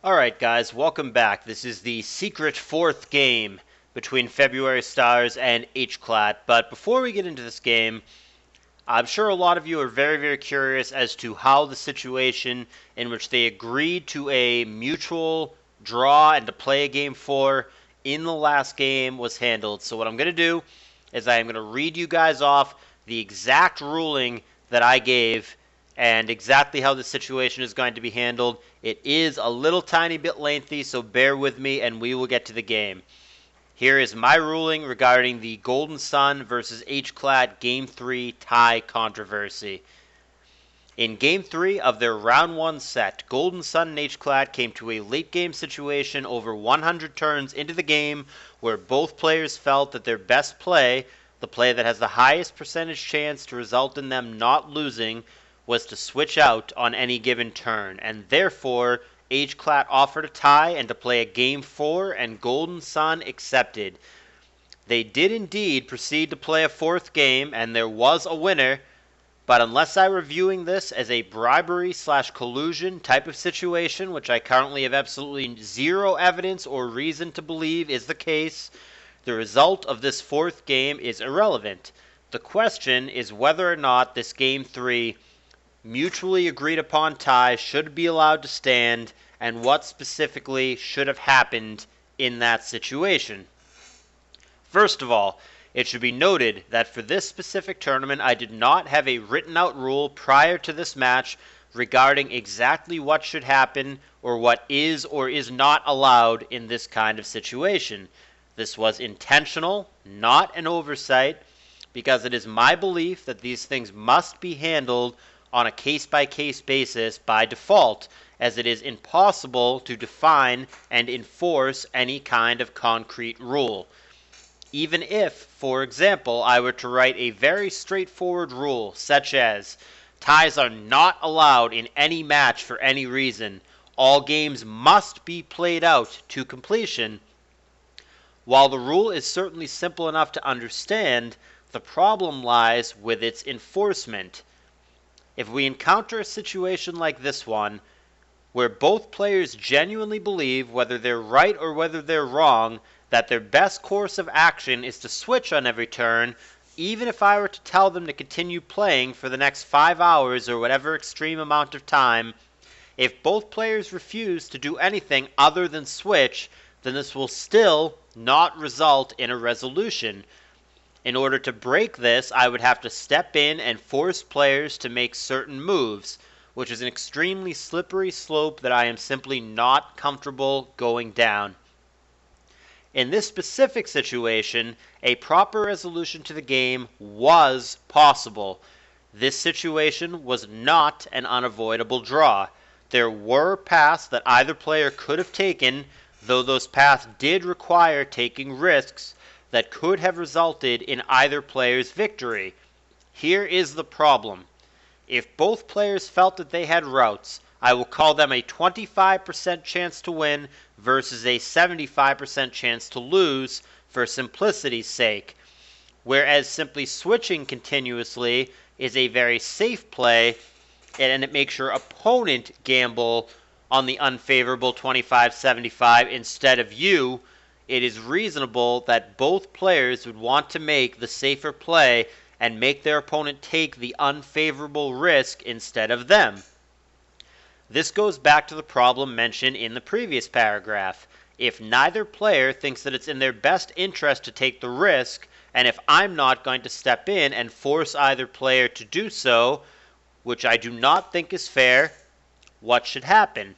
Alright guys, welcome back. This is the secret fourth game between February Stars and Hclat. But before we get into this game, I'm sure a lot of you are very curious as to how the situation in which they agreed to a mutual draw and to play a game 4 in the last game was handled. So what I'm going to do is I am going to read you guys off the exact ruling that I gave and exactly how the situation is going to be handled. It is a little tiny bit lengthy, so bear with me and we will get to the game. Here is my ruling regarding the Golden Sun versus Hclat Game 3 tie controversy. In Game 3 of their Round 1 set, Golden Sun and Hclat came to a late game situation over 100 turns into the game where both players felt that their best play, the play that has the highest percentage chance to result in them not losing, was to switch out on any given turn, and therefore Hclat offered a tie and to play a Game 4, and Golden Sun accepted. They did indeed proceed to play a fourth game, and there was a winner, but unless I were viewing this as a bribery/collusion type of situation, which I currently have absolutely zero evidence or reason to believe is the case, the result of this fourth game is irrelevant. The question is whether or not this Game 3 mutually agreed upon tie should be allowed to stand, and what specifically should have happened in that situation. First of all, it should be noted that for this specific tournament, I did not have a written out rule prior to this match regarding exactly what should happen or what is or is not allowed in this kind of situation. This was intentional, not an oversight, because it is my belief that these things must be handled on a case-by-case basis by default, as it is impossible to define and enforce any kind of concrete rule. Even if, for example, I were to write a very straightforward rule, such as, ties are not allowed in any match for any reason, all games must be played out to completion. While the rule is certainly simple enough to understand, the problem lies with its enforcement. If we encounter a situation like this one, where both players genuinely believe, whether they're right or whether they're wrong, that their best course of action is to switch on every turn, even if I were to tell them to continue playing for the next 5 hours or whatever extreme amount of time, if both players refuse to do anything other than switch, then this will still not result in a resolution. In order to break this, I would have to step in and force players to make certain moves, which is an extremely slippery slope that I am simply not comfortable going down. In this specific situation, a proper resolution to the game was possible. This situation was not an unavoidable draw. There were paths that either player could have taken, though those paths did require taking risks that could have resulted in either player's victory. Here is the problem. If both players felt that they had routes, I will call them a 25% chance to win versus a 75% chance to lose for simplicity's sake, whereas simply switching continuously is a very safe play, and it makes your opponent gamble on the unfavorable 25-75 instead of you. It is reasonable that both players would want to make the safer play and make their opponent take the unfavorable risk instead of them. This goes back to the problem mentioned in the previous paragraph. If neither player thinks that it's in their best interest to take the risk, and if I'm not going to step in and force either player to do so, which I do not think is fair, what should happen?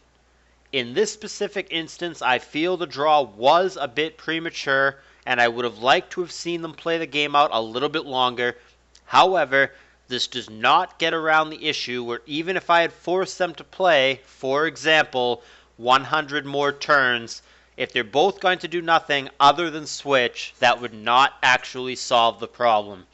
In this specific instance, I feel the draw was a bit premature, and I would have liked to have seen them play the game out a little bit longer. However, this does not get around the issue where even if I had forced them to play, for example, 100 more turns, if they're both going to do nothing other than switch, that would not actually solve the problem.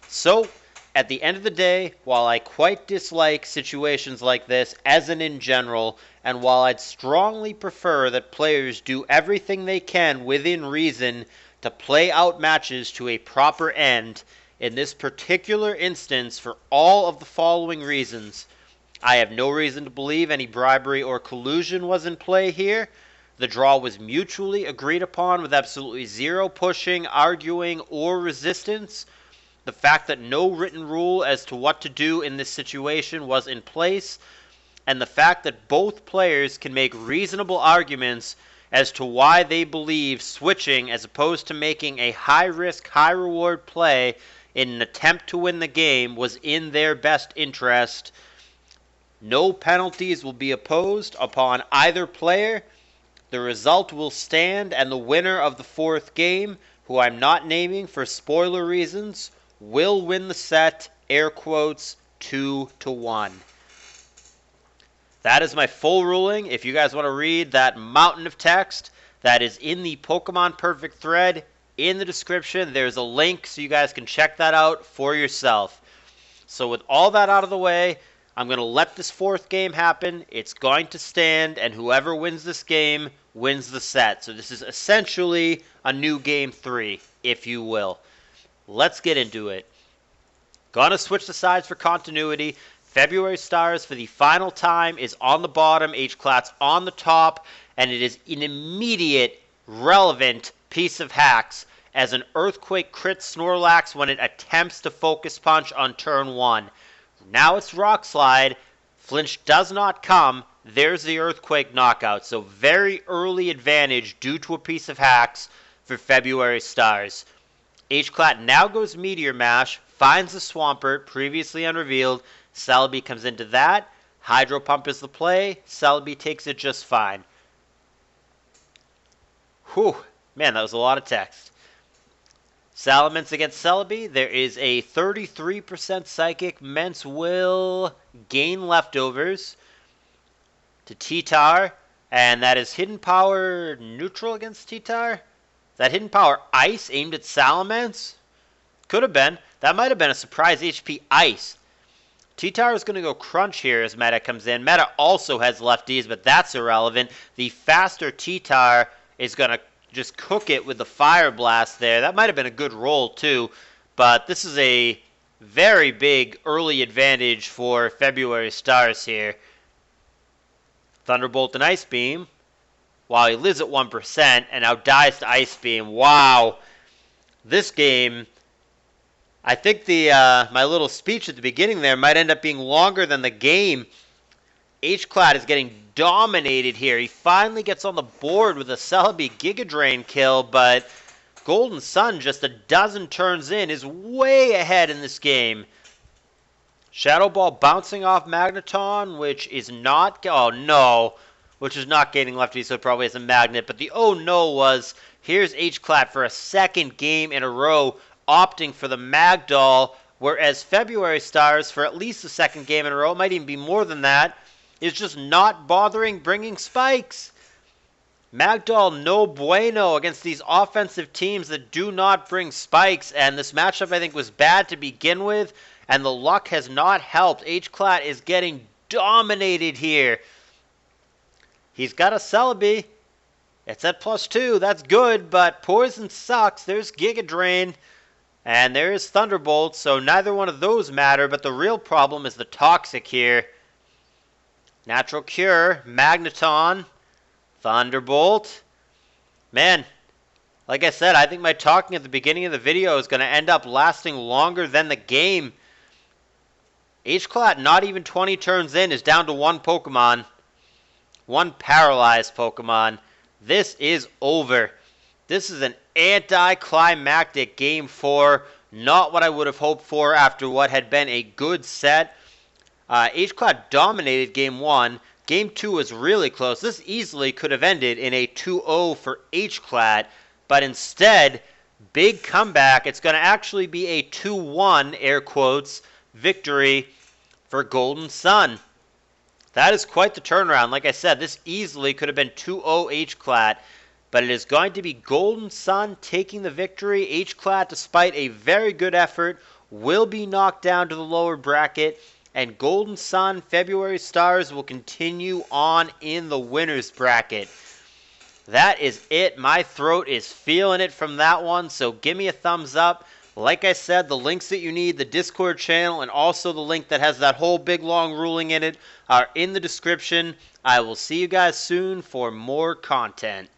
So, at the end of the day, while I quite dislike situations like this as in general, and while I'd strongly prefer that players do everything they can within reason to play out matches to a proper end, in this particular instance, for all of the following reasons, I have no reason to believe any bribery or collusion was in play here. The draw was mutually agreed upon with absolutely zero pushing, arguing, or resistance. The fact that no written rule as to what to do in this situation was in place, and the fact that both players can make reasonable arguments as to why they believe switching as opposed to making a high-risk, high-reward play in an attempt to win the game was in their best interest. No penalties will be imposed upon either player. The result will stand, and the winner of the fourth game, who I'm not naming for spoiler reasons, will win the set, air quotes, 2-1. That is my full ruling. If you guys want to read that mountain of text, that is in the Pokemon Perfect thread in the description. There's a link so you guys can check that out for yourself. So with all that out of the way, I'm going to let this fourth game happen. It's going to stand, and whoever wins this game wins the set. So this is essentially a new game 3, if you will. Let's get into it. Gonna switch the sides for continuity. February Stars for the final time is on the bottom, Hclat's on the top, and it is an immediate, relevant piece of hacks as an Earthquake crit Snorlax when it attempts to Focus Punch on turn 1. Now it's Rock Slide. Flinch does not come. There's the Earthquake knockout. So very early advantage due to a piece of hacks for February Stars. Hclat now goes Meteor Mash, finds the Swampert, previously unrevealed. Celebi comes into that. Hydro Pump is the play. Celebi takes it just fine. Whew. Man, that was a lot of text. Salamence against Celebi. There is a 33% Psychic. Mence will gain leftovers to T-Tar. And that is Hidden Power neutral against T-Tar. Is that Hidden Power Ice aimed at Salamence? Could have been. That might have been a surprise HP Ice. T-Tar is going to go Crunch here as Meta comes in. Meta also has lefties, but that's irrelevant. The faster T-Tar is going to just cook it with the Fire Blast there. That might have been a good roll too, but this is a very big early advantage for February Stars here. Thunderbolt and Ice Beam. Wow, he lives at 1% and now dies to Ice Beam. Wow. This game, I think my little speech at the beginning there might end up being longer than the game. Hclat is getting dominated here. He finally gets on the board with a Celebi Giga Drain kill, but Golden Sun just a dozen turns in is way ahead in this game. Shadow Ball bouncing off Magneton, which is not... Oh, no. Which is not gaining lefty, so it probably has a magnet. But the oh, no was, here's Hclat for a second game in a row, opting for the Magdoll, whereas February Stars, for at least the second game in a row, might even be more than that, is just not bothering bringing spikes. Magdoll no bueno against these offensive teams that do not bring spikes, and this matchup I think was bad to begin with, and the luck has not helped. Hclat is getting dominated here. He's got a Celebi. It's at +2. That's good, but Poison sucks. There's Giga Drain. And there is Thunderbolt, so neither one of those matter, but the real problem is the Toxic here. Natural Cure, Magneton, Thunderbolt. Man, like I said, I think my talking at the beginning of the video is going to end up lasting longer than the game. Hclat, not even 20 turns in, is down to one Pokemon. One paralyzed Pokemon. This is over. This is an anticlimactic Game 4. Not what I would have hoped for after what had been a good set. Hclat dominated Game 1. Game 2 was really close. This easily could have ended in a 2-0 for Hclat. But instead, big comeback. It's going to actually be a 2-1, air quotes, victory for Golden Sun. That is quite the turnaround. Like I said, this easily could have been 2-0 Hclat. But it is going to be Golden Sun taking the victory. Hclat, despite a very good effort, will be knocked down to the lower bracket. And Golden Sun, February Stars, will continue on in the winner's bracket. That is it. My throat is feeling it from that one. So give me a thumbs up. Like I said, the links that you need, the Discord channel, and also the link that has that whole big long ruling in it are in the description. I will see you guys soon for more content.